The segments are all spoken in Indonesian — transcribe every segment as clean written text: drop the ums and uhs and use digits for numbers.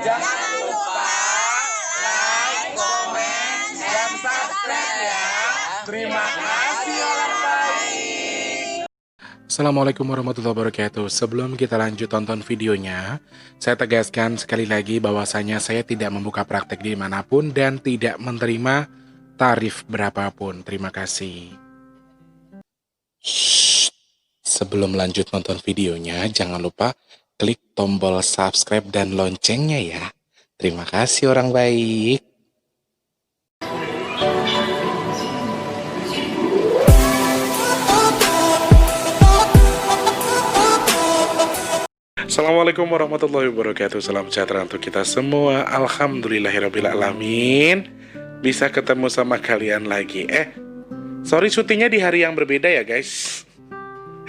Jangan lupa like, komen, dan subscribe ya. Terima kasih orang baik. Assalamualaikum warahmatullahi wabarakatuh. Sebelum kita lanjut tonton videonya, saya tegaskan sekali lagi bahwasanya saya tidak membuka praktek dimanapun dan tidak menerima tarif berapapun. Terima kasih. Shh. Sebelum lanjut nonton videonya, jangan lupa klik tombol subscribe dan loncengnya ya. Terima kasih orang baik. Assalamualaikum warahmatullahi wabarakatuh. Salam sejahtera untuk kita semua. Alhamdulillahirrabbilalamin. Bisa ketemu sama kalian lagi. Sorry syutingnya di hari yang berbeda ya guys.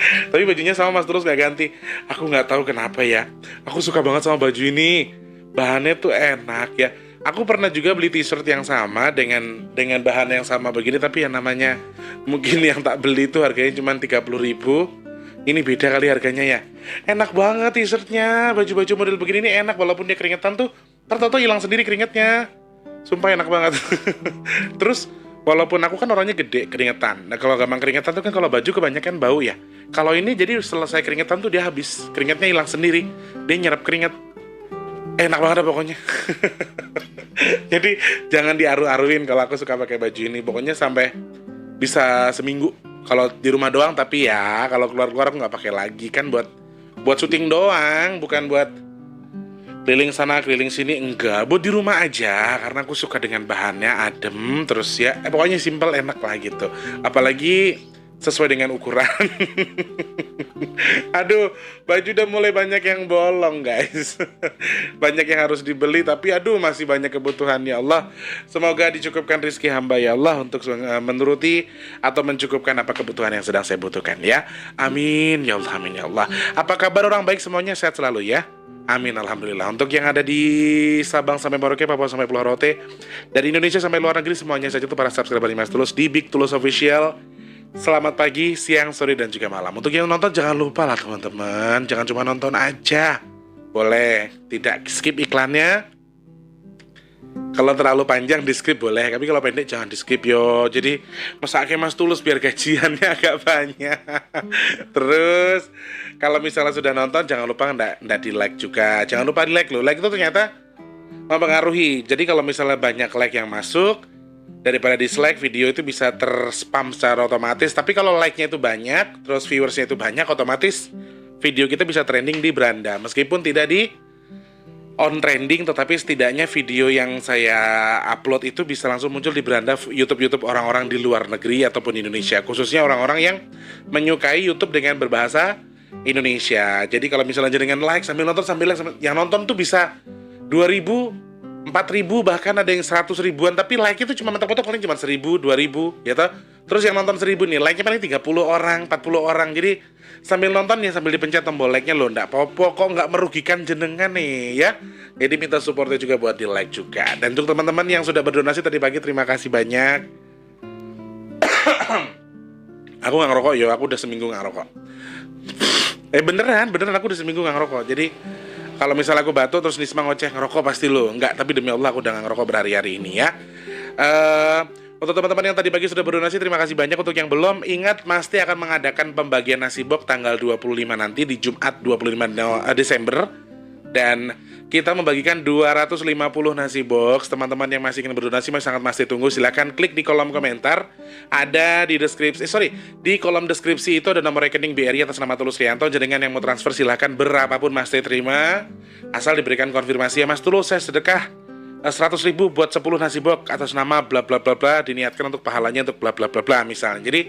Tapi bajunya sama Mas terus gak ganti. Aku gak tahu kenapa ya. Aku suka banget sama baju ini. Bahannya tuh enak ya. Aku pernah juga beli t-shirt yang sama dengan bahan yang sama begini. Tapi yang namanya mungkin yang tak beli itu harganya cuma 30.000. Ini beda kali harganya ya. Enak banget t-shirtnya. Baju-baju model begini ini enak. Walaupun dia keringetan tuh ternyata hilang sendiri keringetnya. Sumpah enak banget. Terus walaupun aku kan orangnya gede keringetan. Nah kalau gampang keringetan tuh kan kalau baju kebanyakan bau ya. Kalau ini jadi selesai keringetan tuh dia habis. Keringetnya hilang sendiri. Dia nyerap keringet. Enak banget pokoknya. Jadi jangan diaru-aruin kalau aku suka pakai baju ini. Pokoknya sampai bisa seminggu. Kalau di rumah doang, tapi ya kalau keluar-keluar aku nggak pakai lagi. Kan buat syuting doang, bukan buat keliling sana keliling sini, enggak. Buat di rumah aja, karena aku suka dengan bahannya adem, terus ya pokoknya simple enak lah gitu. Apalagi sesuai dengan ukuran. Aduh, baju udah mulai banyak yang bolong guys. Banyak yang harus dibeli, tapi aduh masih banyak kebutuhan ya Allah. Semoga dicukupkan rezeki hamba ya Allah untuk menuruti atau mencukupkan apa kebutuhan yang sedang saya butuhkan ya. Amin ya Allah, amin ya Allah. Apa kabar orang baik semuanya, sehat selalu ya. Amin, alhamdulillah. Untuk yang ada di Sabang sampai Merauke, Papua sampai Pulau Rote, dari Indonesia sampai luar negeri semuanya saja tuh para subscriber Mas Tulus di Big Tulus Official. Selamat pagi, siang, sore, dan juga malam. Untuk yang nonton jangan lupa lah teman-teman. Jangan cuma nonton aja. Boleh tidak skip iklannya. Kalau terlalu panjang di skip boleh, tapi kalau pendek jangan di skip yo. Jadi masaknya Mas Tulus biar gajiannya agak banyak. Terus kalau misalnya sudah nonton jangan lupa ndak di like juga. Jangan lupa di like loh. Like itu ternyata mempengaruhi. Jadi kalau misalnya banyak like yang masuk, daripada dislike, video itu bisa terspam secara otomatis. Tapi kalau like-nya itu banyak, terus viewersnya itu banyak, otomatis video kita bisa trending di beranda. Meskipun tidak di on trending, tetapi setidaknya video yang saya upload itu bisa langsung muncul di beranda YouTube orang-orang di luar negeri ataupun di Indonesia. Khususnya orang-orang yang menyukai YouTube dengan berbahasa Indonesia. Jadi kalau misalnya dengan like sambil nonton, yang nonton tuh bisa 2.000, 4.000, bahkan ada yang 100 ribuan. Tapi like itu cuma mentok-mentok paling cuma 1.000, 2.000 ya toh. Terus yang nonton 1.000 nih, like-nya paling 30 orang, 40 orang. Jadi sambil nonton ya sambil dipencet tombol like-nya loh. Nggak popo kok, nggak merugikan jenengan nih ya. Jadi minta supportnya juga buat di like juga. Dan untuk teman-teman yang sudah berdonasi tadi pagi, terima kasih banyak. Aku nggak ngerokok yo, aku udah seminggu nggak ngerokok. Beneran aku udah seminggu nggak ngerokok. Jadi kalau misalnya aku batuk terus Nisma ngoceh ngerokok pasti lo. Enggak, tapi demi Allah aku udah gak ngerokok berhari-hari ini ya. Untuk teman-teman yang tadi pagi sudah berdonasi, terima kasih banyak. Untuk yang belum, ingat Masti akan mengadakan pembagian nasi box tanggal 25 nanti di Jumat 25 Desember. Dan kita membagikan 250 nasi box. Teman-teman yang masih ingin berdonasi masih sangat Masti tunggu. Silahkan klik di kolom komentar. Ada di deskripsi, di kolom deskripsi itu ada nomor rekening BRI atas nama Tulus Rianto. Jenengan yang mau transfer silahkan berapapun Masti terima. Asal diberikan konfirmasi ya Mas Tulus, saya sedekah 100.000 buat 10 nasi box atas nama bla bla bla bla, diniatkan untuk pahalanya untuk bla bla bla bla misalnya. Jadi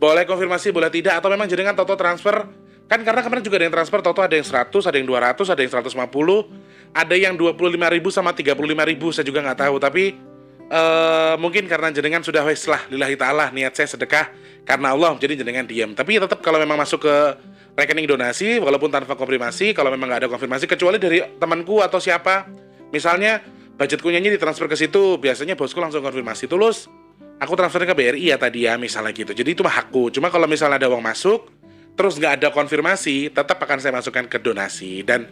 boleh konfirmasi, boleh tidak, atau memang jenengan toto transfer. Kan karena kemarin juga ada yang transfer toto, ada yang 100, ada yang 200, ada yang 150, ada yang 25.000 sama 35.000, saya juga nggak tahu. Tapi mungkin karena jenengan sudah wes lah lillahi ta'ala, niat saya sedekah karena Allah, jadi jenengan diam. Tapi tetap kalau memang masuk ke rekening donasi, walaupun tanpa konfirmasi, kalau memang nggak ada konfirmasi, kecuali dari temanku atau siapa, misalnya budgetku nyanyi ditransfer ke situ, biasanya bosku langsung konfirmasi, Tulus, aku transfer ke BRI ya tadi ya, misalnya gitu. Jadi itu mah hakku. Cuma kalau misalnya ada uang masuk terus nggak ada konfirmasi, tetap akan saya masukkan ke donasi. Dan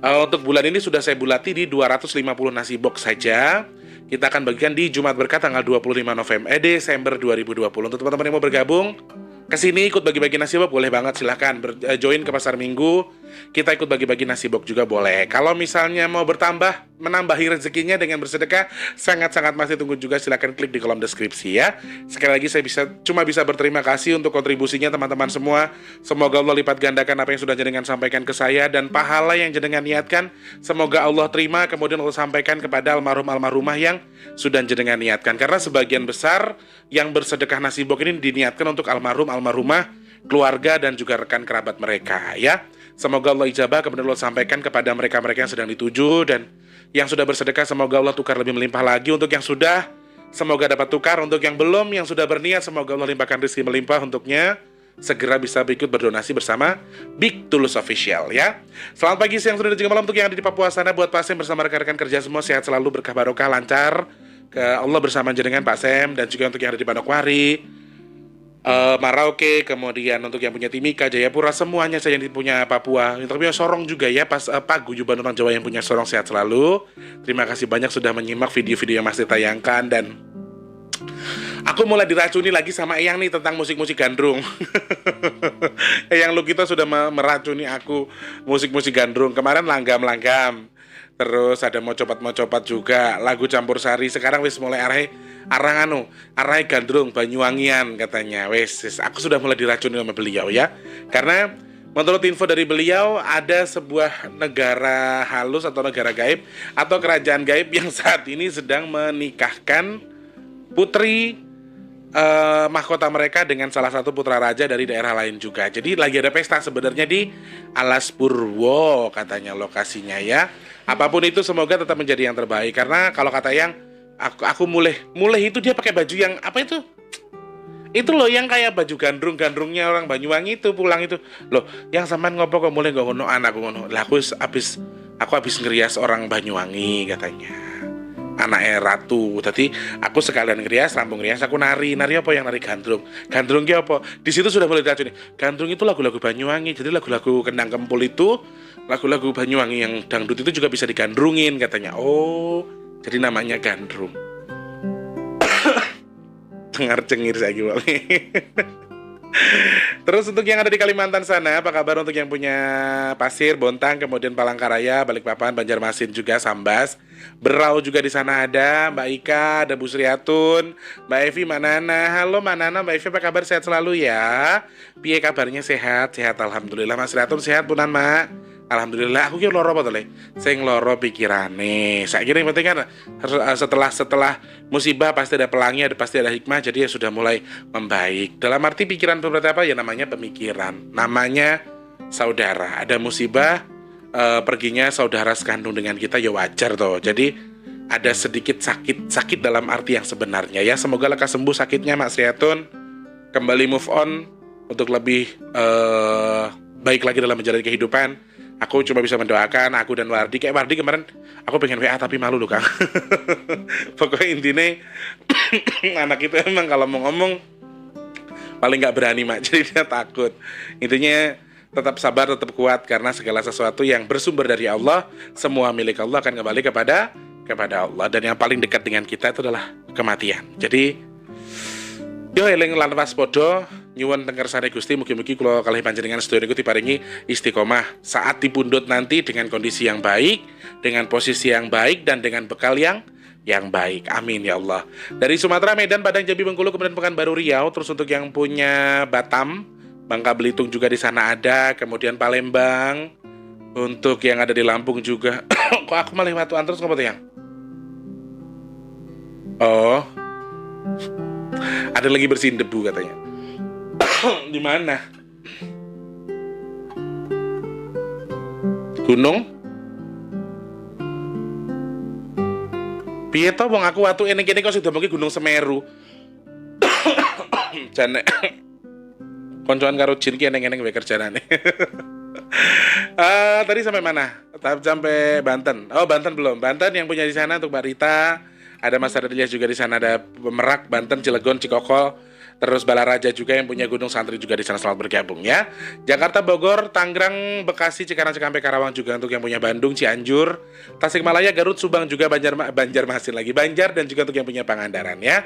Untuk bulan ini sudah saya bulati di 250 nasi box saja. Kita akan bagikan di Jumat Berkah tanggal 25 Desember 2020. Untuk teman-teman yang mau bergabung ke sini ikut bagi-bagi nasi box boleh banget, silahkan join ke pasar Minggu. Kita ikut bagi-bagi nasi box juga boleh. Kalau misalnya mau menambahi rezekinya dengan bersedekah, sangat-sangat masih tunggu juga, silahkan klik di kolom deskripsi ya. Sekali lagi saya cuma bisa berterima kasih untuk kontribusinya teman-teman semua. Semoga Allah lipat gandakan apa yang sudah jenengan sampaikan ke saya, dan pahala yang jenengan niatkan semoga Allah terima, kemudian Allah sampaikan kepada almarhumah yang sudah jenengan niatkan. Karena sebagian besar yang bersedekah nasi box ini diniatkan untuk almarhumah, keluarga dan juga rekan kerabat mereka ya. Semoga Allah ijabah, kemudian Allah sampaikan kepada mereka-mereka yang sedang dituju, dan yang sudah bersedekah semoga Allah tukar lebih melimpah lagi. Untuk yang sudah, semoga dapat tukar. Untuk yang belum, yang sudah berniat, semoga Allah limpahkan rezeki melimpah untuknya. Segera bisa ikut berdonasi bersama Big Tulus Official ya. Selamat pagi, siang, sore, dan juga malam untuk yang ada di Papua sana. Buat Pak Sem bersama rekan-rekan kerja semua, sehat selalu, berkah barokah, lancar ke Allah bersama jenengan Pak Sem. Dan juga untuk yang ada di Manokwari, Merauke, kemudian untuk yang punya Timika, Jayapura, semuanya saya yang punya Papua, yang punya Sorong juga ya, Pak Guyuban orang Jawa yang punya Sorong, sehat selalu. Terima kasih banyak sudah menyimak video-video yang masih tayangkan. Dan aku mulai diracuni lagi sama Eyang nih tentang musik-musik gandrung. Eyang Lukito sudah meracuni aku musik-musik gandrung. Kemarin langgam-langgam, terus ada mau copat juga, lagu campur sari. Sekarang wis mulai arah gandrung Banyuwangian katanya. Wes, aku sudah mulai diracuni sama beliau ya. Karena menurut info dari beliau, ada sebuah negara halus atau negara gaib atau kerajaan gaib yang saat ini sedang menikahkan putri mahkota mereka dengan salah satu putra raja dari daerah lain juga. Jadi lagi ada pesta sebenarnya di Alas Purwo katanya lokasinya ya. Apapun itu semoga tetap menjadi yang terbaik. Karena kalau kata yang aku mulai itu dia pakai baju yang apa itu? Itu loh yang kayak baju gandrungnya orang Banyuwangi itu, pulang itu. Loh, yang sampean ngopo kok mulai nggak ngono anakku ngono. Lah aku habis ngerias orang Banyuwangi katanya. Anaknya ratu. Tadi aku sekalian ngerias, rampung ngerias, aku nari apa yang nari gandrung. Gandrungnya apa? Di situ sudah mulai diracuni. Gandrung itu lagu-lagu Banyuwangi. Jadi lagu-lagu Kendang Kempul itu lagu-lagu Banyuwangi yang dangdut itu juga bisa digandrungin katanya. Oh, jadi namanya gandrung. Cengar-cengir saya gimana. Terus untuk yang ada di Kalimantan sana, apa kabar untuk yang punya Pasir, Bontang, kemudian Palangkaraya, Balikpapan, Banjarmasin juga, Sambas, Berau juga di sana ada, Mbak Ika, ada Bu Sriatun, Mbak Evi, Mbak Nana. Halo Mbak Nana, Mbak Evi apa kabar, sehat selalu ya? Piye kabarnya, sehat alhamdulillah. Mas Sriatun sehat punan Mak? Alhamdulillah. Aku kira loro apa tuh le? Sing loro pikirane. Saya kira yang penting kan setelah musibah pasti ada pelangi, pasti ada hikmah. Jadi ya sudah mulai membaik. Dalam arti pikiran seperti apa ya, namanya pemikiran, namanya saudara. Ada musibah, perginya saudara sekandung dengan kita ya wajar toh. Jadi ada sedikit sakit dalam arti yang sebenarnya ya. Semoga lekas sembuh sakitnya Mak Sriatun, kembali move on untuk lebih baik lagi dalam menjalani kehidupan. Aku cuma bisa mendoakan, aku dan Wardi. Kayak Wardi kemarin aku pengen WA tapi malu loh Kang. Pokoknya intinya anak itu emang kalau mau ngomong paling gak berani Mak, jadi dia takut. Intinya tetap sabar, tetap kuat, karena segala sesuatu yang bersumber dari Allah, semua milik Allah akan kembali kepada Allah. Dan yang paling dekat dengan kita itu adalah kematian. Jadi yo eling lan waspada, nyuwun teng kersane Gusti, mugi-mugi kula kalih panjenengan sedaya niku diparingi istiqomah saat dipundhut nanti dengan kondisi yang baik, dengan posisi yang baik, dan dengan bekal yang baik. Amin ya Allah. Dari Sumatera, Medan, Padang, Jambi, Bengkulu, kemudian Pekanbaru, Riau. Terus untuk yang punya Batam, Bangka Belitung juga di sana ada, kemudian Palembang. Untuk yang ada di Lampung juga. Kok aku malah watuan terus ngopo yang? Oh. Ada lagi bersihin debu katanya. Di mana? Gunung? Piye to wong aku watu ning kene kok sudah mungkin Gunung Semeru. Jane. Koncoan karo jin ki eneng-eneng wae kerjanane. Tadi sampai mana? Sampai Banten. Oh, Banten belum. Banten yang punya di sana untuk Mbak Rita. Ada Mas Ardias juga di sana, ada Merak, Banten, Cilegon, Cikokol, Terus Balaraja juga yang punya Gunung Santri juga di sana selamat bergabung ya. Jakarta, Bogor, Tangerang, Bekasi, Cikarang, Cikampek, Karawang juga untuk yang punya Bandung, Cianjur, Tasikmalaya, Garut, Subang juga Banjarmasin lagi, Banjar dan juga untuk yang punya Pangandaran ya.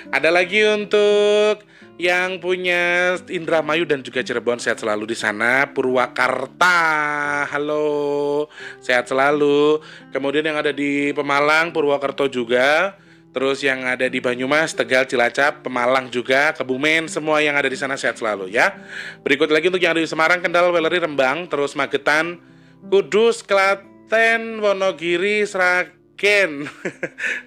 Ada lagi untuk yang punya Indramayu dan juga Cirebon, sehat selalu di sana. Purwakarta, halo, sehat selalu. Kemudian yang ada di Pemalang, Purwokerto juga. Terus yang ada di Banyumas, Tegal, Cilacap, Pemalang juga, Kebumen, semua yang ada di sana sehat selalu ya. Berikut lagi untuk yang ada di Semarang, Kendal, Weleri, Rembang, terus Magetan, Kudus, Klaten, Wonogiri, Sragen,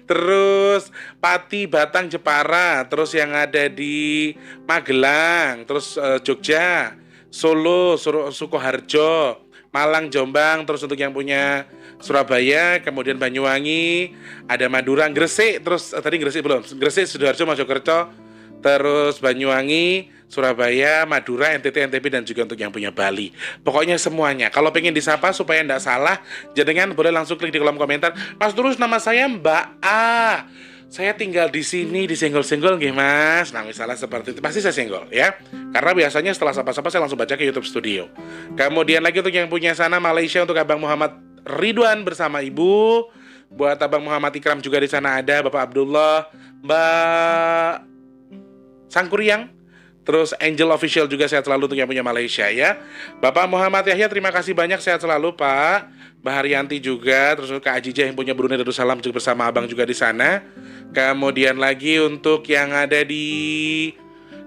terus Pati, Batang, Jepara, terus yang ada di Magelang, terus Jogja, Solo, Sukoharjo, Malang, Jombang, terus untuk yang punya Surabaya, kemudian Banyuwangi, ada Madura, Gresik, terus tadi Gresik belum, Gresik, Sidoarjo, Mojokerto, terus Banyuwangi, Surabaya, Madura, NTT, NTB, dan juga untuk yang punya Bali. Pokoknya semuanya. Kalau pengen disapa supaya tidak salah, jenengan boleh langsung klik di kolom komentar. Mas Tulus, nama saya Mbak A. Saya tinggal di sini, disenggol-senggol nggih Mas. Nah misalnya seperti itu, pasti saya senggol ya. Karena biasanya setelah sapa-sapa saya langsung baca ke YouTube Studio. Kemudian lagi untuk yang punya sana Malaysia, untuk Abang Muhammad Ridwan bersama Ibu. Buat Abang Muhammad Ikram juga di sana ada Bapak Abdullah, Mbak Sangkuriang. Terus Angel Official juga sehat selalu untuk yang punya Malaysia ya. Bapak Muhammad Yahya, terima kasih banyak, sehat selalu Pak. Mbak Haryanti juga, terus Kak Ajijah yang punya Brunei Darussalam juga bersama Abang juga di sana. Kemudian lagi untuk yang ada di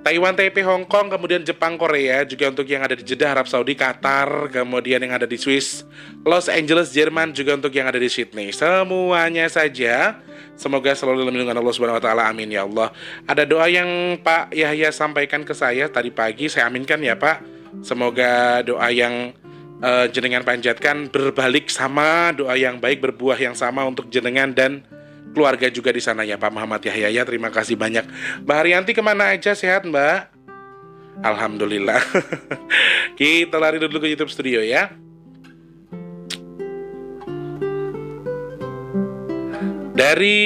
Taiwan, Taipei, Hong Kong, kemudian Jepang, Korea, juga untuk yang ada di Jeddah, Arab Saudi, Qatar, kemudian yang ada di Swiss, Los Angeles, Jerman, juga untuk yang ada di Sydney. Semuanya saja semoga selalu dalam lindungan Allah Subhanahu wa taala. Amin ya Allah. Ada doa yang Pak Yahya sampaikan ke saya tadi pagi, saya aminkan ya Pak. Semoga doa yang jenengan panjatkan berbalik sama doa yang baik, berbuah yang sama untuk jenengan dan keluarga juga di sana ya Pak Muhammad Yahya ya. Terima kasih banyak. Mbak Haryanti kemana aja, sehat Mbak? Alhamdulillah. Kita lari dulu ke YouTube Studio ya. Dari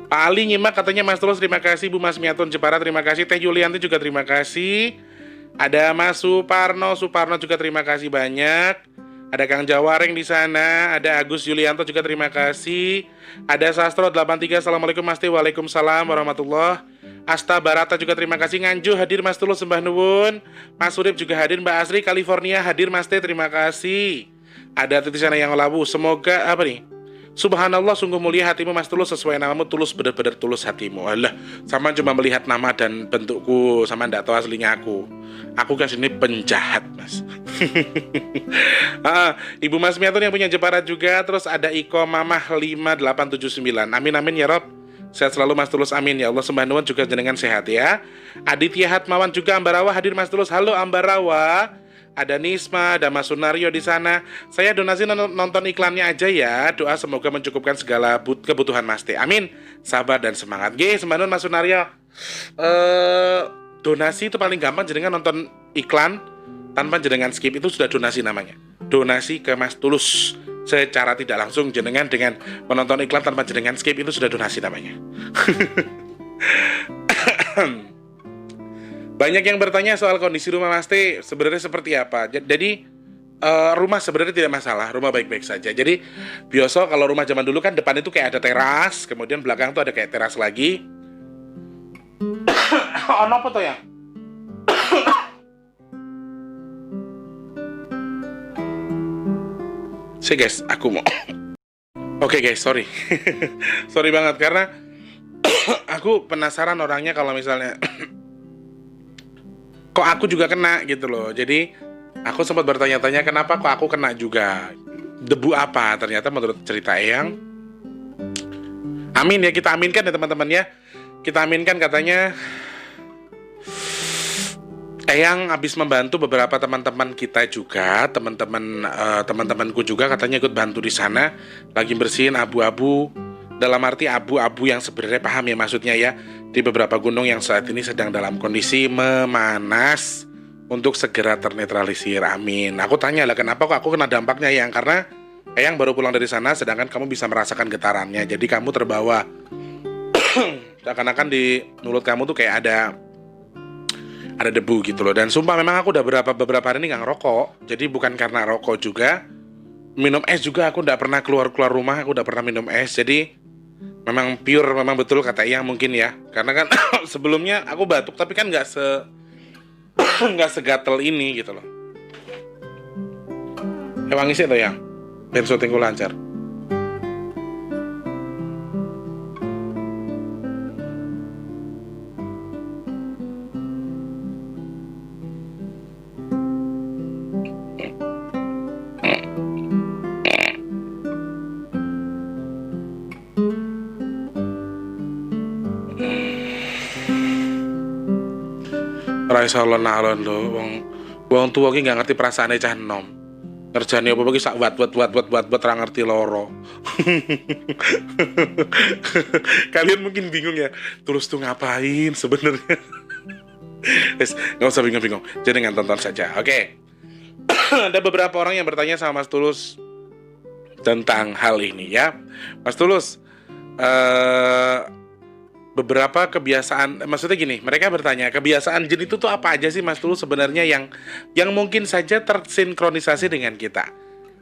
Pak Ali nyimak katanya, Mas Tulus terima kasih, Bu Mas Miatun Jepara terima kasih, Teh Yulianti juga terima kasih. Ada Mas Suparno juga terima kasih banyak. Ada Kang Jawareng di sana, ada Agus Yulianto juga terima kasih. Ada Sastro 83, Assalamualaikum Mas Teh, Waalaikumsalam warahmatullah. Asta Barata juga terima kasih. Nganju hadir Mas Tulus, sembah nuwun. Mas Urip juga hadir. Mbak Asri California hadir Mas Teh, terima kasih. Ada Titi sana yang labu, semoga apa nih? Subhanallah, sungguh mulia hatimu Mas Tulus, sesuai namamu tulus, benar-benar tulus hatimu. Alah, sama cuma melihat nama dan bentukku, sama ndak tahu aslinya aku. Aku kan sini penjahat Mas. Ibu Mas Miatun yang punya Jepara juga. Terus ada Iko Mamah 5879. Amin amin ya Rob. Sehat selalu Mas Tulus, amin ya Allah. Sembah nuwun juga jenengan sehat ya. Aditya Hatmawan juga Ambarawa hadir Mas Tulus. Halo Ambarawa. Ada Nisma, ada Mas Sunario di sana. Saya donasi nonton iklannya aja ya. Doa semoga mencukupkan segala kebutuhan Mas Teh. Amin. Sabar dan semangat. Ge, sembah nuwun Mas Sunario. Donasi itu paling gampang, jenengan nonton iklan tanpa jenengan skip, itu sudah donasi namanya. Donasi ke Mas Tulus secara tidak langsung, jenengan dengan menonton iklan tanpa jenengan skip, itu sudah donasi namanya. Banyak yang bertanya soal kondisi rumah Mas Teh sebenarnya seperti apa. Jadi rumah sebenarnya tidak masalah, rumah baik-baik saja. Jadi biasa kalau rumah zaman dulu kan depan itu kayak ada teras, kemudian belakang tuh ada kayak teras lagi. Ono apa tuh ya? Sih guys, aku mau. Oke guys, sorry. Sorry banget karena aku penasaran orangnya kalau misalnya kok aku juga kena gitu loh. Jadi aku sempat bertanya-tanya kenapa kok aku kena juga. Debu apa? Ternyata menurut cerita Eyang. Amin ya, kita aminkan ya teman-teman ya. Kita aminkan katanya Eyang habis membantu beberapa teman-teman kita juga, teman-temanku juga katanya ikut bantu di sana, lagi bersihin abu-abu. Dalam arti abu-abu yang sebenarnya paham ya maksudnya ya, di beberapa gunung yang saat ini sedang dalam kondisi memanas untuk segera ternetralisir. Amin. Aku tanya lah kenapa kok aku kena dampaknya yang karena Eyang baru pulang dari sana sedangkan kamu bisa merasakan getarannya. Jadi kamu terbawa seakan-akan di mulut kamu tuh kayak ada debu gitu loh. Dan sumpah memang aku udah beberapa hari ini nggak ngerokok. Jadi bukan karena rokok juga. Minum es juga aku nggak pernah keluar rumah. Aku udah pernah minum es. Jadi memang pure, memang betul kata Iyang mungkin ya. Karena kan sebelumnya aku batuk tapi kan nggak segatel ini gitu loh. Wangi sih tuh Yang. Ben syutingku lancar. Raisa alon-alon lho, wong tua ki nggak ngerti perasaane cah enom. Ngerjani apa iki sak wat ra ngerti loro. Kalian mungkin bingung ya, Tulus tuh ngapain sebenarnya? Wes, nggak usah bingung-bingung. Jadi dengan tonton saja. Oke. Ada beberapa orang yang bertanya sama Mas Tulus tentang hal ini ya. Mas Tulus, beberapa kebiasaan, maksudnya gini, mereka bertanya kebiasaan jin itu tuh apa aja sih Mas Tulus sebenarnya yang mungkin saja tersinkronisasi dengan kita.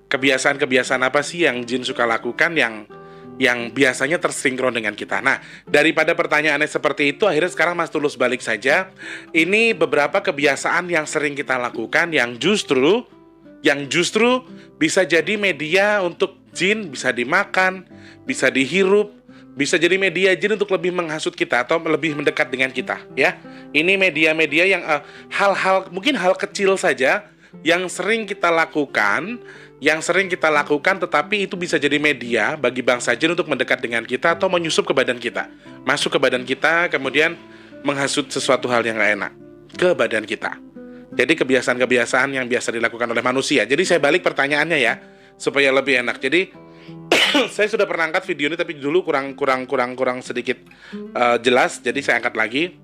Kebiasaan-kebiasaan apa sih yang jin suka lakukan yang biasanya tersinkron dengan kita. Nah, daripada pertanyaannya seperti itu, akhirnya sekarang Mas Tulus balik saja. Ini beberapa kebiasaan yang sering kita lakukan yang justru bisa jadi media untuk jin, bisa dimakan, bisa dihirup, bisa jadi media jin untuk lebih menghasut kita atau lebih mendekat dengan kita ya. Ini media-media yang hal-hal, mungkin hal kecil saja yang sering kita lakukan tetapi itu bisa jadi media bagi bangsa jin untuk mendekat dengan kita atau menyusup ke badan kita, masuk ke badan kita, kemudian menghasut sesuatu hal yang gak enak ke badan kita. Jadi kebiasaan-kebiasaan yang biasa dilakukan oleh manusia. Jadi saya balik pertanyaannya ya supaya lebih enak. Jadi saya sudah pernah angkat video ini tapi dulu kurang sedikit jelas, jadi saya angkat lagi.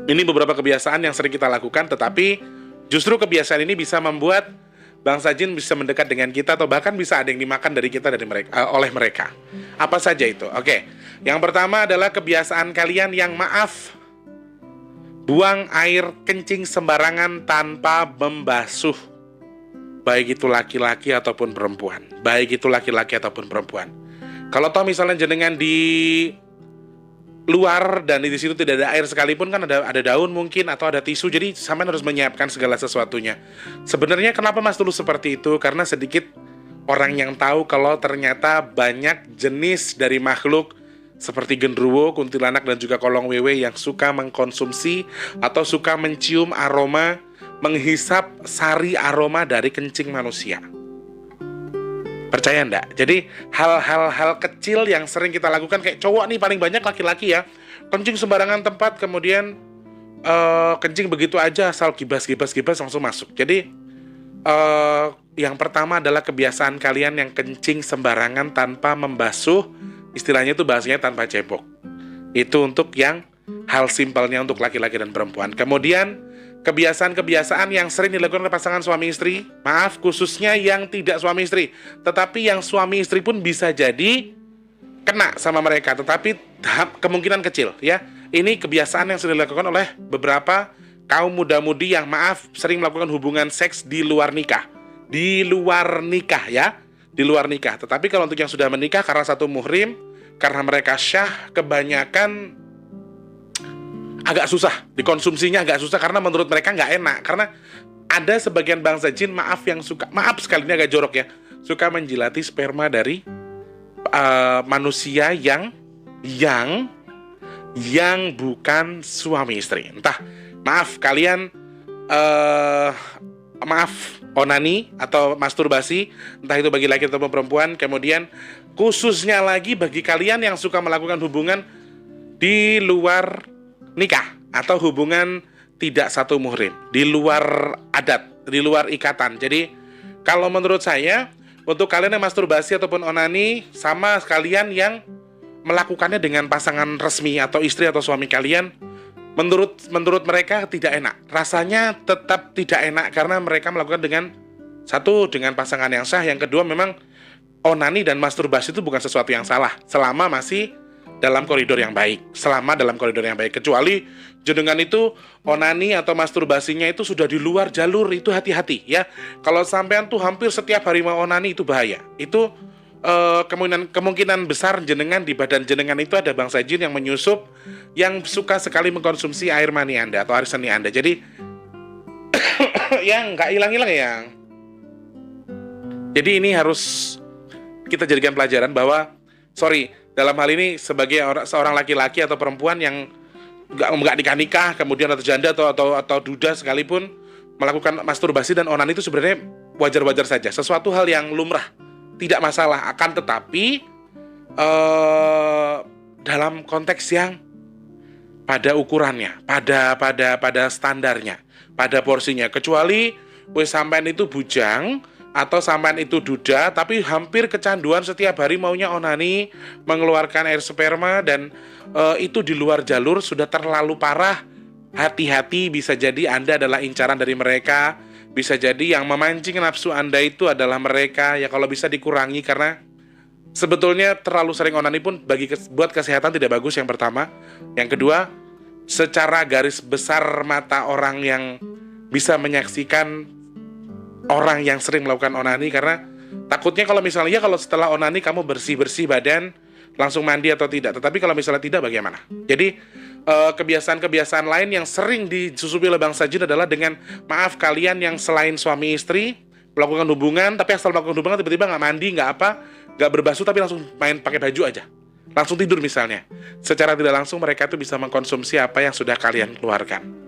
Ini beberapa kebiasaan yang sering kita lakukan, tetapi justru kebiasaan ini bisa membuat bangsa jin bisa mendekat dengan kita atau bahkan bisa ada yang dimakan dari kita oleh mereka. Apa saja itu? Oke. Yang pertama adalah kebiasaan kalian yang maaf. Buang air kencing sembarangan tanpa membasuh. Baik itu laki-laki ataupun perempuan. Kalau toh misalnya jenengan di luar dan di situ tidak ada air sekalipun, kan ada daun mungkin atau ada tisu, jadi sampean harus menyiapkan segala sesuatunya. Sebenarnya kenapa Mas Tulus seperti itu? Karena sedikit orang yang tahu kalau ternyata banyak jenis dari makhluk seperti genderuwo, kuntilanak dan juga kolong wewe yang suka mengkonsumsi atau suka mencium aroma, menghisap sari aroma dari kencing manusia. Percaya enggak? Jadi hal-hal kecil yang sering kita lakukan, kayak cowok nih paling banyak, laki-laki ya, kencing sembarangan tempat, kemudian kencing begitu aja asal gibas langsung masuk. Jadi yang pertama adalah kebiasaan kalian yang kencing sembarangan tanpa membasuh, istilahnya itu bahasanya tanpa cebok. Itu untuk yang hal simpelnya untuk laki-laki dan perempuan. Kemudian kebiasaan-kebiasaan yang sering dilakukan oleh pasangan suami istri, maaf khususnya yang tidak suami istri, tetapi yang suami istri pun bisa jadi kena sama mereka, tetapi kemungkinan kecil ya. Ini kebiasaan yang sering dilakukan oleh beberapa kaum muda-mudi yang maaf sering melakukan hubungan seks di luar nikah ya, di luar nikah. Tetapi kalau untuk yang sudah menikah, karena satu muhrim, karena mereka syah, kebanyakan agak susah, dikonsumsinya agak susah karena menurut mereka nggak enak. Karena ada sebagian bangsa jin yang suka, maaf sekali ini agak jorok ya, suka menjilati sperma dari manusia yang bukan suami istri. Entah, maaf kalian onani atau masturbasi, entah itu bagi laki atau perempuan. Kemudian khususnya lagi bagi kalian yang suka melakukan hubungan di luar nikah atau hubungan tidak satu muhrim, di luar adat, di luar ikatan. Jadi kalau menurut saya, untuk kalian yang masturbasi ataupun onani, sama kalian yang melakukannya dengan pasangan resmi atau istri atau suami kalian, menurut mereka tidak enak. Rasanya tetap tidak enak karena mereka melakukan dengan pasangan yang sah. Yang kedua, memang onani dan masturbasi itu bukan sesuatu yang salah selama masih dalam koridor yang baik, selama dalam koridor yang baik. Kecuali jenengan itu onani atau masturbasinya itu sudah di luar jalur, itu hati-hati ya. Kalau sampean tuh hampir setiap hari mau onani, itu bahaya. Itu kemungkinan besar jenengan, di badan jenengan itu ada bangsa jin yang menyusup, yang suka sekali mengkonsumsi air mani Anda atau air seni Anda. Jadi yang nggak hilang-hilang ya. Jadi ini harus kita jadikan pelajaran bahwa, dalam hal ini sebagai seorang laki-laki atau perempuan yang nggak nikah, kemudian atau janda atau duda sekalipun melakukan masturbasi dan onani itu sebenarnya wajar-wajar saja, sesuatu hal yang lumrah, tidak masalah. Akan tetapi dalam konteks yang pada ukurannya, pada standarnya, pada porsinya. Kecuali sampean itu bujang atau sampean itu duda, tapi hampir kecanduan setiap hari maunya onani, mengeluarkan air sperma, dan itu di luar jalur, sudah terlalu parah. Hati-hati, bisa jadi Anda adalah incaran dari mereka, bisa jadi yang memancing nafsu Anda itu adalah mereka. Ya kalau bisa dikurangi, karena sebetulnya terlalu sering onani pun buat kesehatan tidak bagus, yang pertama. Yang kedua, secara garis besar mata orang yang bisa menyaksikan orang yang sering melakukan onani, karena takutnya kalau misalnya kalau setelah onani kamu bersih-bersih badan, langsung mandi atau tidak. Tetapi kalau misalnya tidak, bagaimana? Jadi kebiasaan-kebiasaan lain yang sering disusupi oleh bangsa jin adalah dengan, maaf, kalian yang selain suami istri melakukan hubungan, tapi asal melakukan hubungan tiba-tiba nggak mandi, nggak apa, nggak berbasuh, tapi langsung main pakai baju aja, langsung tidur misalnya. Secara tidak langsung mereka itu bisa mengkonsumsi apa yang sudah kalian keluarkan.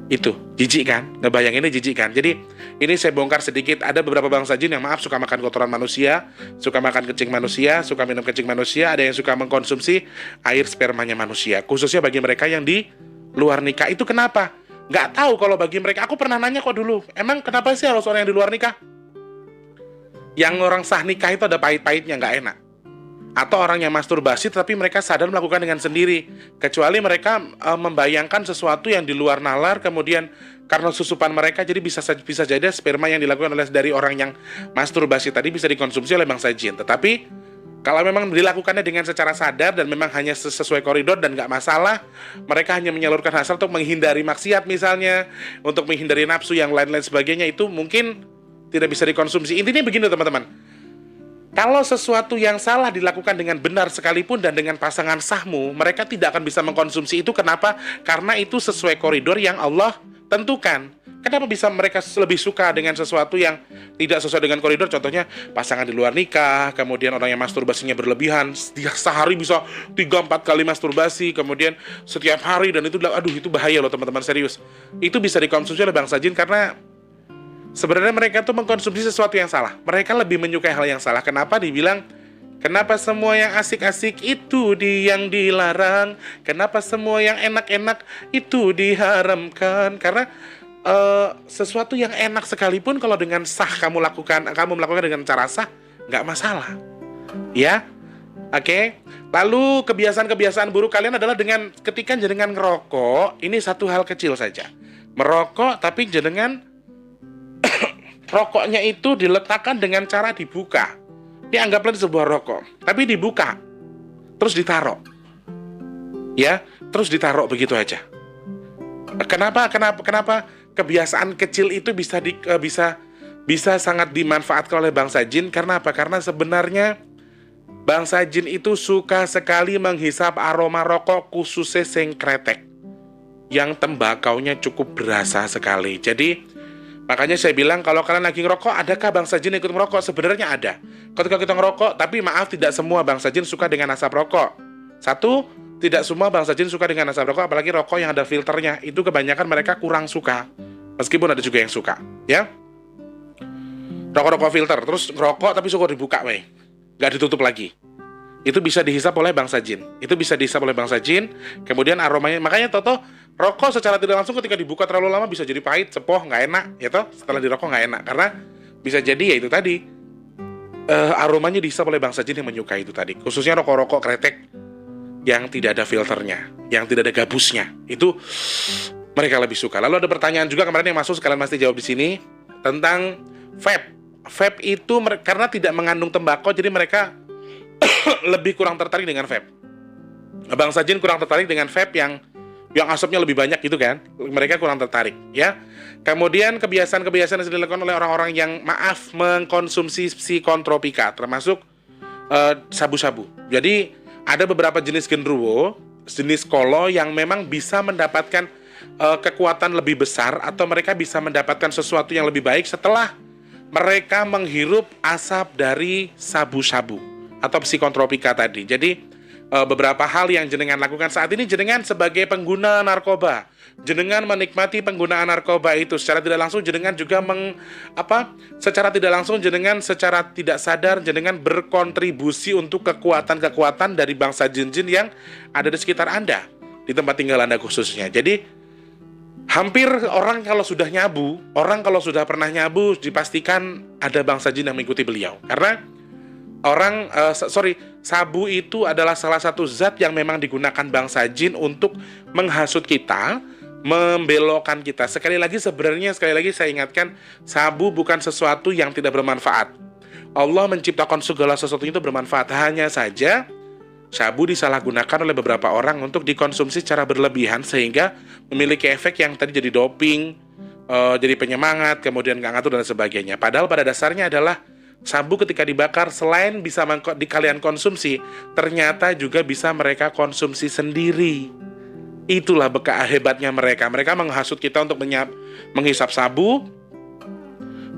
Itu jijik kan? Ngebayanginnya jijik kan? Jadi ini saya bongkar sedikit. Ada beberapa bangsa jin yang, maaf, suka makan kotoran manusia, suka makan kencing manusia, suka minum kencing manusia. Ada yang suka mengkonsumsi air spermanya manusia, khususnya bagi mereka yang di luar nikah. Itu kenapa? Nggak tahu kalau bagi mereka. Aku pernah nanya kok dulu, emang kenapa sih harus orang yang di luar nikah? Yang orang sah nikah itu ada pahit-pahitnya, nggak enak. Atau orang yang masturbasi tapi mereka sadar melakukan dengan sendiri, kecuali mereka membayangkan sesuatu yang di luar nalar, kemudian karena susupan mereka, jadi bisa jadi sperma yang dilakukan dari orang yang masturbasi tadi bisa dikonsumsi oleh bangsa jin. Tetapi kalau memang dilakukannya dengan secara sadar dan memang hanya sesuai koridor dan nggak masalah, mereka hanya menyalurkan hasrat untuk menghindari maksiat misalnya, untuk menghindari nafsu yang lain-lain sebagainya, itu mungkin tidak bisa dikonsumsi. Intinya begini teman-teman, kalau sesuatu yang salah dilakukan dengan benar sekalipun dan dengan pasangan sahmu, mereka tidak akan bisa mengkonsumsi itu. Kenapa? Karena itu sesuai koridor yang Allah tentukan. Kenapa bisa mereka lebih suka dengan sesuatu yang tidak sesuai dengan koridor? Contohnya pasangan di luar nikah, kemudian orang yang masturbasinya berlebihan, sehari bisa 3-4 kali masturbasi, kemudian setiap hari, dan itu, aduh, itu bahaya loh teman-teman, serius. Itu bisa dikonsumsi oleh bangsa jin karena sebenarnya mereka tuh mengkonsumsi sesuatu yang salah. Mereka lebih menyukai hal yang salah. Kenapa dibilang, kenapa semua yang asik-asik itu yang dilarang? Kenapa semua yang enak-enak itu diharamkan? Karena sesuatu yang enak sekalipun kalau dengan sah kamu melakukan dengan cara sah, nggak masalah. Ya, oke. Lalu kebiasaan-kebiasaan buruk kalian adalah dengan ketika jenengan ngerokok. Ini satu hal kecil saja. Merokok tapi jenengan rokoknya itu diletakkan dengan cara dibuka. Ini anggaplah sebuah rokok, tapi dibuka, terus ditaruh. Ya, terus ditaruh begitu aja. Kenapa kebiasaan kecil itu bisa sangat dimanfaatkan oleh bangsa jin? Karena apa? Karena sebenarnya bangsa jin itu suka sekali menghisap aroma rokok, khususnya sing kretek, yang tembakaunya cukup berasa sekali. Jadi makanya saya bilang, kalau kalian lagi ngerokok, adakah bangsa jin ikut merokok? Sebenarnya ada. Ketika kita ngerokok, tapi maaf, tidak semua bangsa jin suka dengan asap rokok. Satu, tidak semua bangsa jin suka dengan asap rokok, apalagi rokok yang ada filternya. Itu kebanyakan mereka kurang suka. Meskipun ada juga yang suka, ya. Rokok-rokok filter, terus ngerokok tapi suka dibuka, nggak ditutup lagi. Itu bisa dihisap oleh bangsa jin. Kemudian aromanya, makanya Toto, rokok secara tidak langsung ketika dibuka terlalu lama bisa jadi pahit, cepoh, nggak enak, ya toh. Setelah dirokok nggak enak, karena bisa jadi ya itu tadi, aromanya dihisap oleh bangsa jin yang menyukai itu tadi. Khususnya rokok-rokok kretek yang tidak ada filternya, yang tidak ada gabusnya, itu mereka lebih suka. Lalu ada pertanyaan juga kemarin yang masuk, sekalian pasti jawab di sini, tentang vape. Vape itu karena tidak mengandung tembakau, jadi mereka lebih kurang tertarik dengan vape. bangsa jin kurang tertarik dengan vape yang asapnya lebih banyak gitu kan. Mereka kurang tertarik ya. Kemudian kebiasaan-kebiasaan yang dilakukan oleh orang-orang yang mengkonsumsi psikotropika termasuk sabu-sabu. Jadi ada beberapa jenis genderuwo, jenis kolo yang memang bisa mendapatkan kekuatan lebih besar atau mereka bisa mendapatkan sesuatu yang lebih baik setelah mereka menghirup asap dari sabu-sabu atau psikotropika tadi. Jadi beberapa hal yang jenengan lakukan saat ini, jenengan sebagai pengguna narkoba, jenengan menikmati penggunaan narkoba itu secara tidak langsung, jenengan juga secara tidak langsung, jenengan secara tidak sadar, jenengan berkontribusi untuk kekuatan-kekuatan dari bangsa jin-jin yang ada di sekitar Anda, di tempat tinggal Anda khususnya. Jadi hampir orang kalau sudah pernah nyabu, dipastikan ada bangsa jin yang mengikuti beliau. Karena sabu itu adalah salah satu zat yang memang digunakan bangsa jin untuk menghasut kita, membelokkan kita. Sekali lagi saya ingatkan, sabu bukan sesuatu yang tidak bermanfaat. Allah menciptakan segala sesuatu itu bermanfaat. Hanya saja sabu disalahgunakan oleh beberapa orang untuk dikonsumsi secara berlebihan sehingga memiliki efek yang tadi jadi doping, jadi penyemangat, kemudian nggak ngatur dan sebagainya. Padahal pada dasarnya adalah sabu ketika dibakar selain bisa kalian konsumsi, ternyata juga bisa mereka konsumsi sendiri. Itulah hebatnya mereka. Mereka menghasut kita untuk menghisap sabu,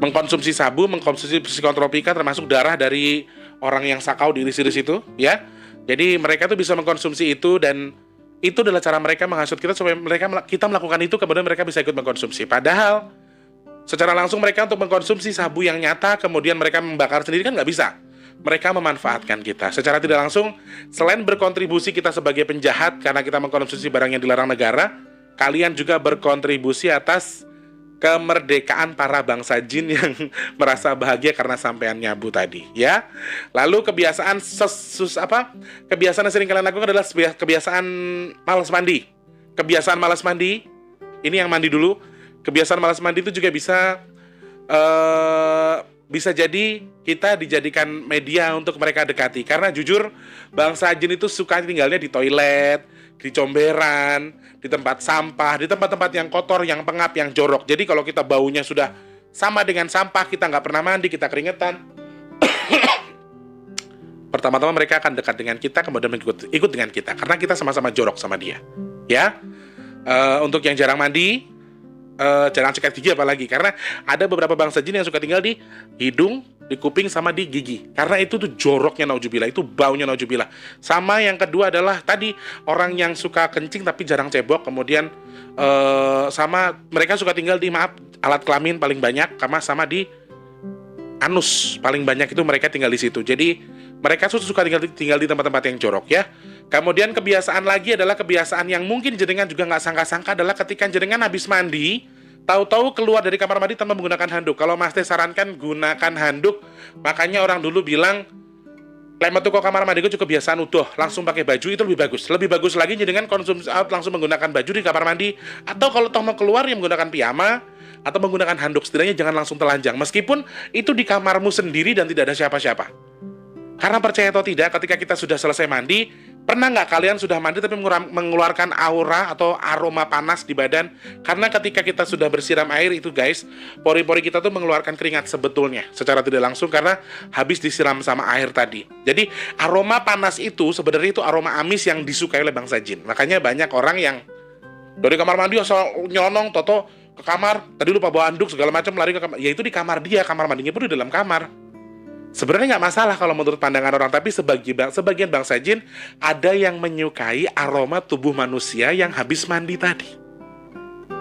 mengkonsumsi psikotropika termasuk darah dari orang yang sakau diiris-iris itu, ya. Jadi mereka tuh bisa mengkonsumsi itu dan itu adalah cara mereka menghasut kita supaya kita melakukan itu, kemudian mereka bisa ikut mengkonsumsi. Padahal secara langsung mereka untuk mengkonsumsi sabu yang nyata, kemudian mereka membakar sendiri kan nggak bisa. Mereka memanfaatkan kita. Secara tidak langsung, selain berkontribusi kita sebagai penjahat karena kita mengkonsumsi barang yang dilarang negara, kalian juga berkontribusi atas kemerdekaan para bangsa jin yang merasa bahagia karena sampean nyabu tadi, ya. Lalu kebiasaan yang sering kalian lakukan adalah kebiasaan malas mandi. Kebiasaan malas mandi, ini yang mandi dulu. Kebiasaan malas mandi itu juga bisa jadi kita dijadikan media untuk mereka dekati. Karena jujur, bangsa jin itu suka tinggalnya di toilet, di comberan, di tempat sampah, di tempat-tempat yang kotor, yang pengap, yang jorok. Jadi kalau kita baunya sudah sama dengan sampah, kita nggak pernah mandi, kita keringetan, pertama-tama mereka akan dekat dengan kita, kemudian ikut dengan kita. Karena kita sama-sama jorok sama dia, ya. Untuk yang jarang mandi, jarang sikat gigi apalagi, karena ada beberapa bangsa jin yang suka tinggal di hidung, di kuping, sama di gigi. Karena itu tuh joroknya naujubillah, itu baunya naujubillah. Sama yang kedua adalah tadi orang yang suka kencing tapi jarang cebok, kemudian sama mereka suka tinggal di alat kelamin paling banyak, sama di anus paling banyak, itu mereka tinggal di situ. Jadi mereka suka tinggal di tempat-tempat yang jorok, ya. Kemudian kebiasaan lagi adalah kebiasaan yang mungkin jenengan juga nggak sangka-sangka adalah ketika jenengan habis mandi, tahu-tahu keluar dari kamar mandi tanpa menggunakan handuk. Kalau Mas Teh sarankan gunakan handuk, makanya orang dulu bilang metu ke kamar mandi itu kebiasaan utuh, langsung pakai baju itu lebih bagus. Lebih bagus lagi jenengan konsumsi langsung menggunakan baju di kamar mandi, atau kalau toh mau keluar yang menggunakan piyama atau menggunakan handuk, setidaknya jangan langsung telanjang. Meskipun itu di kamarmu sendiri dan tidak ada siapa-siapa. Karena percaya atau tidak, ketika kita sudah selesai mandi, pernah nggak kalian sudah mandi tapi mengeluarkan aura atau aroma panas di badan? Karena ketika kita sudah bersiram air itu guys, pori-pori kita tuh mengeluarkan keringat sebetulnya, secara tidak langsung karena habis disiram sama air tadi. Jadi aroma panas itu sebenarnya itu aroma amis yang disukai oleh bangsa jin. Makanya banyak orang yang dari kamar mandi asal nyonong, toto ke kamar, tadi lupa bawa anduk segala macam, lari ke kamar. Ya itu di kamar dia, kamar mandinya pun di dalam kamar. Sebenarnya nggak masalah kalau menurut pandangan orang, tapi sebagian bangsa jin ada yang menyukai aroma tubuh manusia yang habis mandi tadi.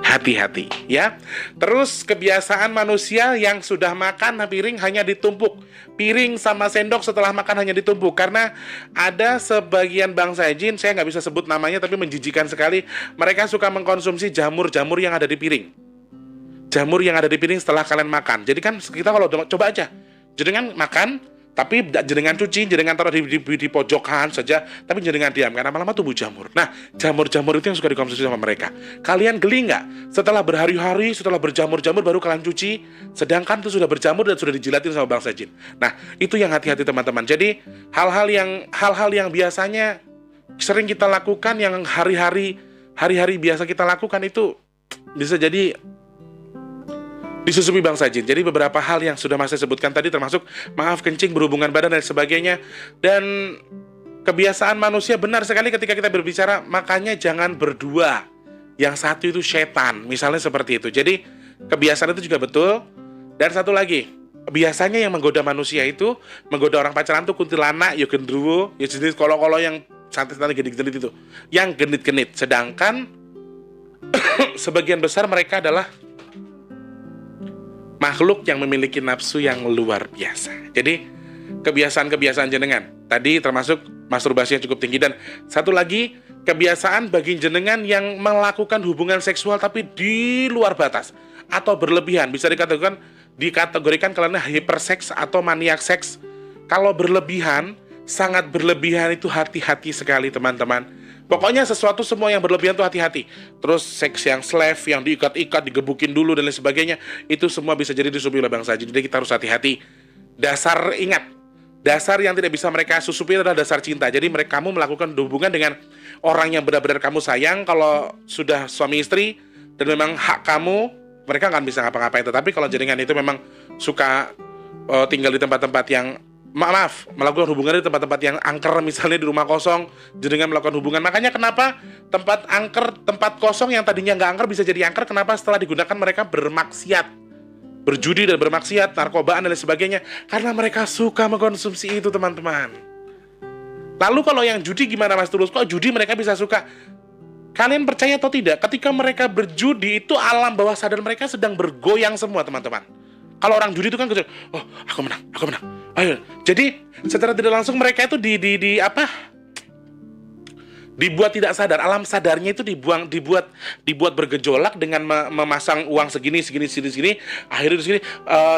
Hati-hati, ya. Terus kebiasaan manusia yang sudah makan piring hanya ditumpuk. Piring sama sendok setelah makan hanya ditumpuk. Karena ada sebagian bangsa jin, saya nggak bisa sebut namanya tapi menjijikan sekali. Mereka suka mengkonsumsi jamur-jamur yang ada di piring. Jamur yang ada di piring setelah kalian makan. Jadi kan kita kalau coba aja, jenengan makan, tapi jenengan cuci, jenengan taruh di pojokan saja, tapi jenengan diam, karena lama-lama tumbuh jamur. Nah, jamur-jamur itu yang suka dikonsumsi sama mereka. Kalian geli nggak? Setelah berhari-hari, setelah berjamur-jamur, baru kalian cuci, sedangkan itu sudah berjamur dan sudah dijilatin sama bangsa jin. Nah, itu yang hati-hati teman-teman. Jadi, hal-hal yang biasanya sering kita lakukan, yang hari-hari biasa kita lakukan itu bisa jadi disusupi bangsa jin. Jadi beberapa hal yang sudah Mas sebutkan tadi, termasuk maaf kencing, berhubungan badan dan sebagainya. Dan kebiasaan manusia benar sekali ketika kita berbicara, makanya jangan berdua. Yang satu itu setan, misalnya seperti itu. Jadi kebiasaan itu juga betul. Dan satu lagi, biasanya yang menggoda manusia itu, menggoda orang pacaran tuh kuntilanak, ya gendruwo, ya jenis kolo-kolo yang santai-santai genit-genit itu, yang genit-genit. Sedangkan sebagian besar mereka adalah makhluk yang memiliki nafsu yang luar biasa. Jadi kebiasaan-kebiasaan jenengan tadi termasuk masturbasi yang cukup tinggi. Dan satu lagi, kebiasaan bagi jenengan yang melakukan hubungan seksual tapi di luar batas atau berlebihan. Bisa dikategorikan kalian hyperseks atau maniak seks. Kalau berlebihan, sangat berlebihan, itu hati-hati sekali teman-teman. Pokoknya sesuatu semua yang berlebihan tuh hati-hati. Terus seks yang slave, yang diikat-ikat, digebukin dulu dan lain sebagainya, itu semua bisa jadi disusupi oleh bangsa jin. Jadi kita harus hati-hati. Dasar yang tidak bisa mereka susupi adalah dasar cinta. Jadi kamu melakukan hubungan dengan orang yang benar-benar kamu sayang. Kalau sudah suami istri dan memang hak kamu, mereka nggak bisa ngapa-ngapain. Tetapi kalau jenengan itu memang suka tinggal di tempat-tempat yang melakukan hubungan di tempat-tempat yang angker, misalnya di rumah kosong, jenengan melakukan hubungan. Makanya kenapa tempat kosong yang tadinya nggak angker bisa jadi angker? Kenapa? Setelah digunakan mereka bermaksiat, berjudi dan bermaksiat, narkobaan dan lain sebagainya, karena mereka suka mengkonsumsi itu, teman-teman. Lalu kalau yang judi gimana, Mas Tulus? Kok judi mereka bisa suka? Kalian percaya atau tidak, ketika mereka berjudi itu alam bawah sadar mereka sedang bergoyang semua, teman-teman. Kalau orang judi itu kan, oh aku menang, ayo. Jadi secara tidak langsung mereka itu dibuat tidak sadar, alam sadarnya itu dibuat bergejolak dengan memasang uang segini, akhirnya di sini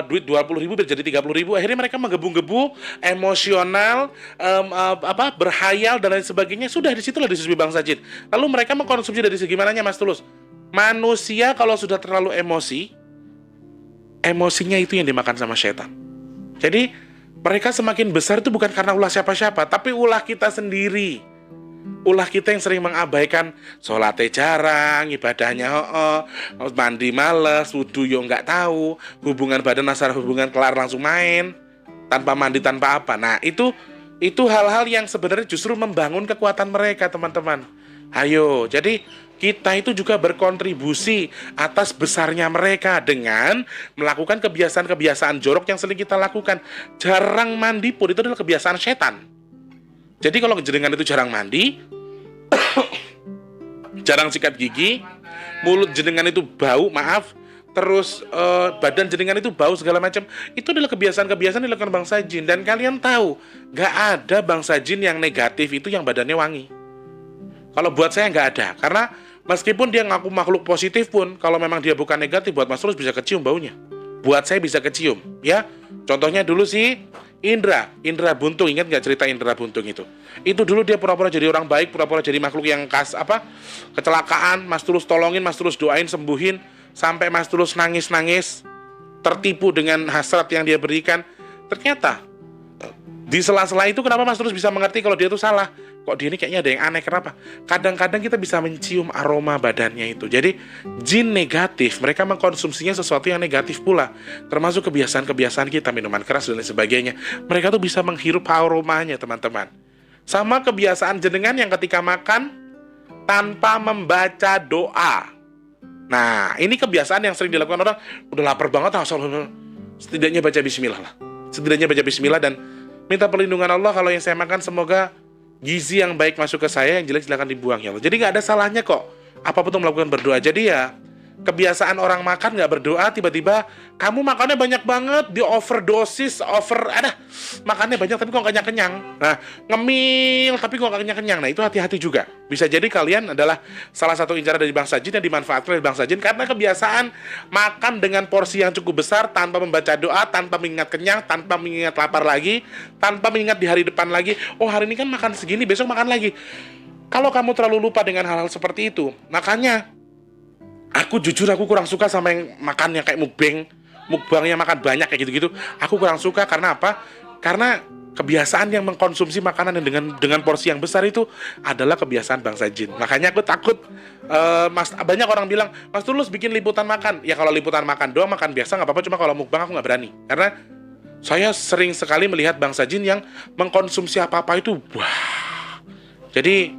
duit 20.000 jadi 30.000, akhirnya mereka menggebu-gebu, emosional, berhayal dan lain sebagainya. Sudah disitulah disusupi bangsa jin. Lalu mereka mengkonsumsi dari segi mananya, Mas Tulus? Manusia kalau sudah terlalu emosinya itu yang dimakan sama setan. Jadi mereka semakin besar itu bukan karena ulah siapa-siapa, tapi ulah kita sendiri. Ulah kita yang sering mengabaikan sholatnya jarang, ibadahnya mandi males, wudu yo nggak tahu, hubungan badan asal hubungan kelar langsung main, tanpa mandi tanpa apa. Nah itu hal-hal yang sebenarnya justru membangun kekuatan mereka, teman-teman. Ayo, jadi kita itu juga berkontribusi atas besarnya mereka dengan melakukan kebiasaan-kebiasaan jorok yang sering kita lakukan. Jarang mandi pun itu adalah kebiasaan setan. Jadi kalau jenengan itu jarang mandi, jarang sikat gigi, mulut jenengan itu bau, terus badan jenengan itu bau segala macam, itu adalah kebiasaan-kebiasaan dilakukan bangsa jin. Dan kalian tahu, gak ada bangsa jin yang negatif itu yang badannya wangi. Kalau buat saya gak ada, karena meskipun dia ngaku makhluk positif pun, kalau memang dia bukan negatif, buat Mas Tulus bisa kecium baunya. Buat saya bisa kecium, ya. Contohnya dulu sih Indra Buntung, ingat nggak cerita Indra Buntung itu? Itu dulu dia pura-pura jadi orang baik, pura-pura jadi makhluk yang kecelakaan, Mas Tulus tolongin, Mas Tulus doain, sembuhin, sampai Mas Tulus nangis-nangis, tertipu dengan hasrat yang dia berikan. Ternyata di sela-sela itu kenapa Mas Tulus bisa mengerti kalau dia itu salah? Kok dia ini kayaknya ada yang aneh, kenapa? Kadang-kadang kita bisa mencium aroma badannya itu. Jadi jin negatif, mereka mengkonsumsinya sesuatu yang negatif pula, termasuk kebiasaan-kebiasaan kita, minuman keras dan lain sebagainya. Mereka tuh bisa menghirup aromanya, teman-teman. Sama kebiasaan jenengan yang ketika makan tanpa membaca doa. Nah, ini kebiasaan yang sering dilakukan orang, udah lapar banget, setidaknya baca bismillah lah. Setidaknya baca bismillah dan minta perlindungan Allah, kalau yang saya makan semoga gizi yang baik masuk ke saya, yang jelek silakan dibuang ya Allah. Jadi nggak ada salahnya kok apapun untuk melakukan berdoa. Jadi ya kebiasaan orang makan nggak berdoa, tiba-tiba kamu makannya banyak banget, di overdosis, makannya banyak tapi kok nggak kenyang. Nah, ngemil tapi kok nggak kenyang. Nah, itu hati-hati juga. Bisa jadi kalian adalah salah satu incaran dari bangsa jin yang dimanfaatkan oleh bangsa jin karena kebiasaan makan dengan porsi yang cukup besar tanpa membaca doa, tanpa mengingat kenyang, tanpa mengingat lapar lagi, tanpa mengingat di hari depan lagi. Oh, hari ini kan makan segini, besok makan lagi. Kalau kamu terlalu lupa dengan hal-hal seperti itu, makanya aku kurang suka sama yang makan yang kayak mukbangnya makan banyak kayak gitu-gitu. Aku kurang suka karena apa? Karena kebiasaan yang mengkonsumsi makanan yang dengan porsi yang besar itu adalah kebiasaan bangsa jin. Makanya aku takut, banyak orang bilang, Mas Tulus bikin liputan makan. Ya kalau liputan makan doang, makan biasa nggak apa-apa, cuma kalau mukbang aku nggak berani. Karena saya sering sekali melihat bangsa jin yang mengkonsumsi apa-apa itu, wah. Jadi,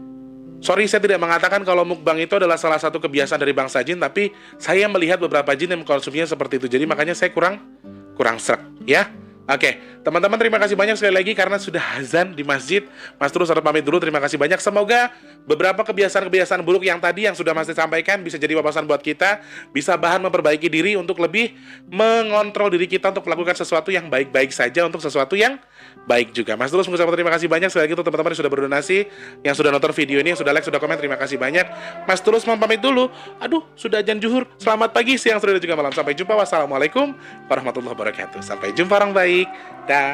sorry saya tidak mengatakan kalau mukbang itu adalah salah satu kebiasaan dari bangsa jin, tapi saya melihat beberapa jin yang mengkonsumsinya seperti itu. Jadi makanya saya kurang srek, ya. Oke, teman-teman terima kasih banyak sekali lagi karena sudah azan di masjid. Mas Tulus harus pamit dulu, terima kasih banyak. Semoga beberapa kebiasaan-kebiasaan buruk yang tadi yang sudah Mas sampaikan bisa jadi wawasan buat kita, bisa bahan memperbaiki diri untuk lebih mengontrol diri kita untuk melakukan sesuatu yang baik-baik saja, untuk sesuatu yang baik juga. Mas Tulus mengucapkan terima kasih banyak sekali lagi untuk teman-teman yang sudah berdonasi, yang sudah nonton video ini, yang sudah like, sudah komen, terima kasih banyak. Mas Tulus mau pamit dulu. Aduh, sudah azan zuhur. Selamat pagi, siang, sore, dan juga malam. Sampai jumpa. Wassalamualaikum warahmatullahi wabarakatuh. Sampai jumpa orang baik. Dah.